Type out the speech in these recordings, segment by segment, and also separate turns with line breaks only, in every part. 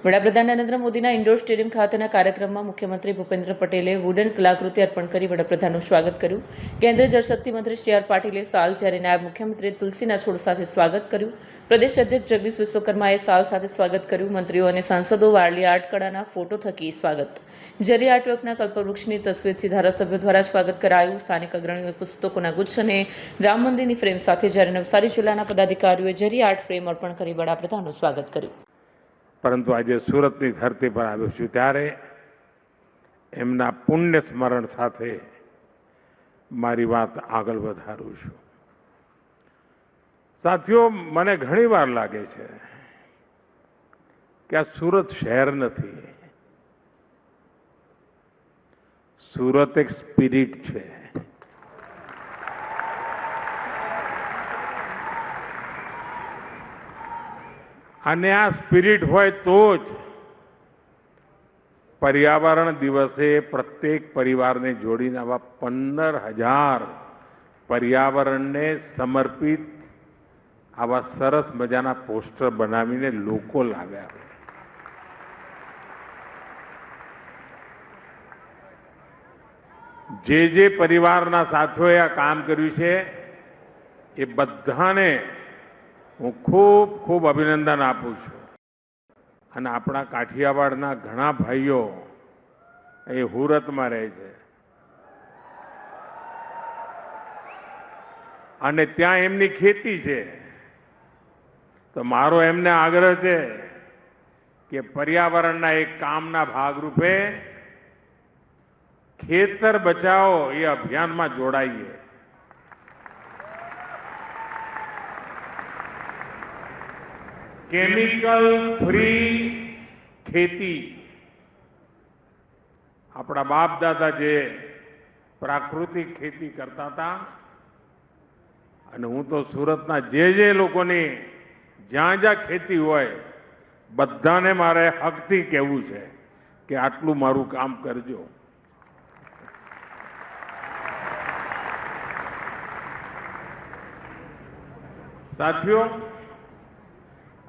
વડાપ્રધાન નરેન્દ્ર મોદીના indoor stadium ખાતેના કાર્યક્રમમાં મુખ્યમંત્રી ભૂપેન્દ્ર પટેલે વુડન કલાકૃતિ અર્પણ કરી વડાપ્રધાનનું સ્વાગત કર્યું. કેન્દ્રીય જળશક્તિ મંત્રી સી આર પાટીલે સાલ, જ્યારે નાયબ મુખ્યમંત્રીએ તુલસીના છોડ સાથે સ્વાગત કર્યું. પ્રદેશ અધ્યક્ષ જગદીશ વિશ્વકર્માએ સાલ સાથે સ્વાગત કર્યું. મંત્રીઓ અને સાંસદો વારલી આર્ટ કળાના ફોટો થકી સ્વાગત. જરી આર્ટવર્કના કલ્પવૃક્ષની તસવીરથી ધારાસભ્યો દ્વારા સ્વાગત કરાયું. સ્થાનિક અગ્રણીઓએ પુસ્તકોના ગુચ્છ અને રામ મંદિરની ફ્રેમ સાથે, જ્યારે નવસારી જિલ્લાના પદાધિકારીઓએ જરી આર્ટ ફ્રેમ અર્પણ કરી વડાપ્રધાનનું સ્વાગત કર્યું.
પરંતુ આજે સુરતની ધરતી પર આવ્યો છું ત્યારે એમના પુણ્ય સ્મરણ સાથે મારી વાત આગળ વધારું છું. સાથીઓ, મને ઘણીવાર લાગે છે કે આ સુરત શહેર નથી, સુરત એક સ્પિરિટ છે. અને આ સ્પિરિટ હોય તો જ પર્યાવરણ દિવસે પ્રત્યેક પરિવારને જોડીને આવા 15,000 પર્યાવરણને સમર્પિત આવા સરસ મજાના પોસ્ટર બનાવીને લોકો લાવ્યા. જે પરિવારના સાથીઓએ આ કામ કર્યું છે એ બધાને હું ખૂબ ખૂબ અભિનંદન આપું છું. અને આપણા કાઠિયાવાડના ઘણા ભાઈઓ એ હુરતમાં રહે છે અને ત્યાં એમની ખેતી છે. તો મારો એમને આગ્રહ છે કે પર્યાવરણના એક કામના ભાગરૂપે ખેતર બચાવો એ અભિયાનમાં જોડાઈએ. કેમિકલ ફ્રી ખેતી, આપણા બાપ દાદા જે પ્રાકૃતિક ખેતી કરતા હતા, અને હું તો સુરતના જે લોકોની જ્યાં જ્યાં ખેતી હોય બધાને મારે હકથી કહેવું છે કે આટલું મારું કામ કરજો. સાથીઓ,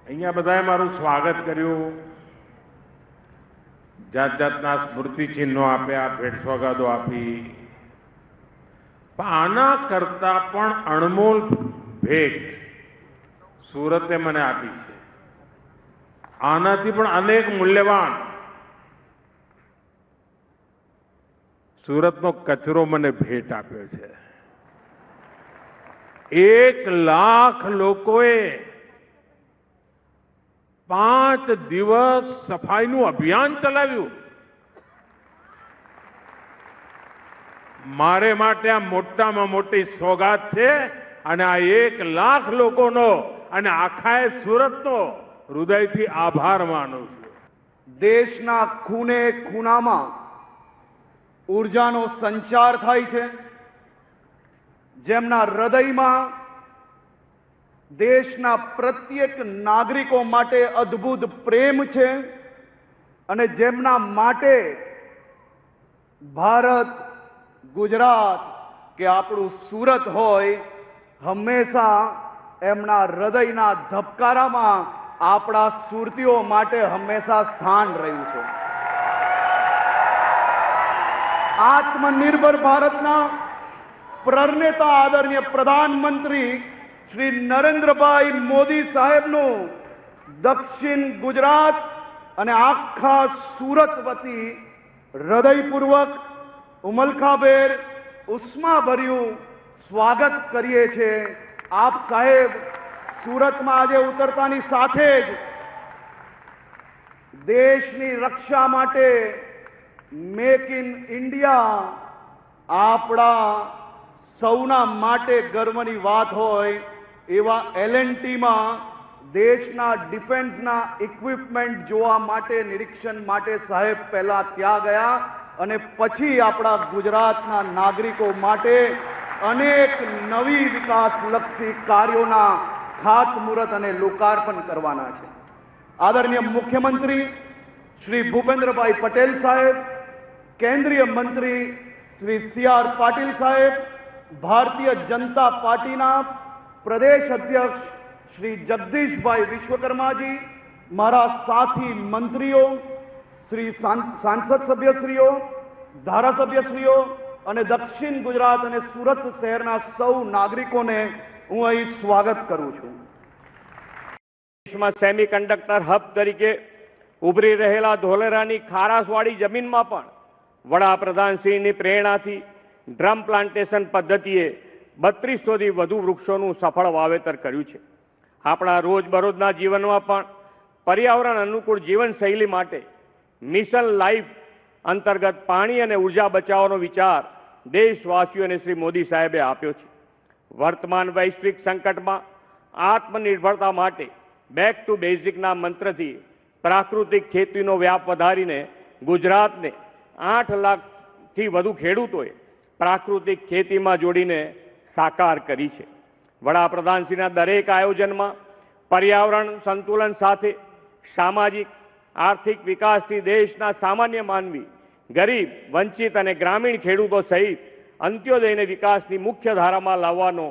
અહીંયા બધાએ મારું સ્વાગત કર્યું, જાત જાતના સ્મૃતિ ચિહ્નો આપ્યા, ભેટ સોગાદો આપી. પણ આના કરતા પણ અણમોલ ભેટ સુરતે મને આપી છે. આનાથી પણ અનેક મૂલ્યવાન સુરતનો કચરો મને ભેટ આપ્યો છે. 1 લાખ લોકોએ 5 દિવસ સફાઈનું અભિયાન ચલાવ્યું. મારે માટે આ મોટામાં મોટી સોગાત છે અને આ 1 લાખ લોકોનો અને આખા સુરતનો હૃદયથી આભાર માનું છું.
દેશના ખૂણે ખૂણામાં ઉર્જાનો સંચાર થાય છે, જેમના હૃદયમાં દેશના પ્રત્યેક નાગરિકો માટે અદ્ભુત પ્રેમ છે અને જેમના માટે ભારત, ગુજરાત કે આપણું સુરત હોય, હંમેશા એમના હૃદયના ધબકારામાં આપણા સુરતીઓ માટે હંમેશા સ્થાન રહ્યું છે. આત્મનિર્ભર ભારતના પ્રણેતા આદરણીય પ્રધાનમંત્રી શ્રી નરેન્દ્રભાઈ મોદી સાહેબનું દક્ષિણ ગુજરાત અને આખા સુરત વતી હૃદયપૂર્વક, ઉમલખાભેર, ઉષ્માભર્યું સ્વાગત કરીએ છીએ. આપ સાહેબ સુરતમાં આજે ઉતરતાની સાથે જ દેશની રક્ષા માટે મેક ઇન ઇન્ડિયા આપણા સૌના માટે ગર્વની વાત હોય એવા L&Tમાં દેશના ડિફેન્સના ઇક્વિપમેન્ટ જોવા માટે, નિરીક્ષણ માટે સાહેબ પહેલા ત્યાં ગયા અને પછી આપણા ગુજરાતના નાગરિકો માટે અનેક નવી વિકાસલક્ષી કાર્યોના ખાતમુહૂર્ત અને લોકાર્પણ કરવાના છે. આદરણીય મુખ્યમંત્રી શ્રી ભૂપેન્દ્રભાઈ પટેલ સાહેબ, કેન્દ્રીય મંત્રી શ્રી સી આર પાટીલ સાહેબ, ભારતીય જનતા પાર્ટીના પ્રદેશ અધ્યક્ષ શ્રી જગદીશભાઈ વિશ્વકર્માજી, મારા સાથી મંત્રીઓ, શ્રી સાંસદ સભ્યશ્રીઓ, ધારાસભ્યશ્રીઓ અને દક્ષિણ ગુજરાત અને સુરત શહેરના સૌ નાગરિકોને હું અહીં સ્વાગત કરું છું.
દેશમાં સેમિકન્ડક્ટર હબ તરીકે ઉભરી રહેલા ધોલેરાની ખારાશવાળી જમીનમાં પણ વડાપ્રધાનશ્રીની પ્રેરણાથી ડ્રમ પ્લાન્ટેશન પદ્ધતિએ 3200થી વધુ વૃક્ષોનું સફળ વાવેતર કર્યું છે. આપણા રોજબરોજના જીવનમાં પણ પર્યાવરણ અનુકૂળ જીવનશૈલી માટે મિશન લાઈફ અંતર્ગત પાણી અને ઉર્જા બચાવવાનો વિચાર દેશવાસીઓને શ્રી મોદી સાહેબે આપ્યો છે. વર્તમાન વૈશ્વિક સંકટમાં આત્મનિર્ભરતા માટે બેક ટુ બેઝિકના મંત્રથી પ્રાકૃતિક ખેતીનો વ્યાપ વધારીને ગુજરાતને 8 લાખથી વધુ ખેડૂતોએ પ્રાકૃતિક ખેતીમાં જોડીને સાકાર કરી છે. વડાપ્રધાનશ્રીના દરેક આયોજનમાં પર્યાવરણ સંતુલન સાથે સામાજિક આર્થિક વિકાસથી દેશના સામાન્ય માનવી, ગરીબ, વંચિત અને ગ્રામીણ ખેડૂતો સહિત અંત્યોદયને વિકાસની મુખ્ય ધારામાં લાવવાનો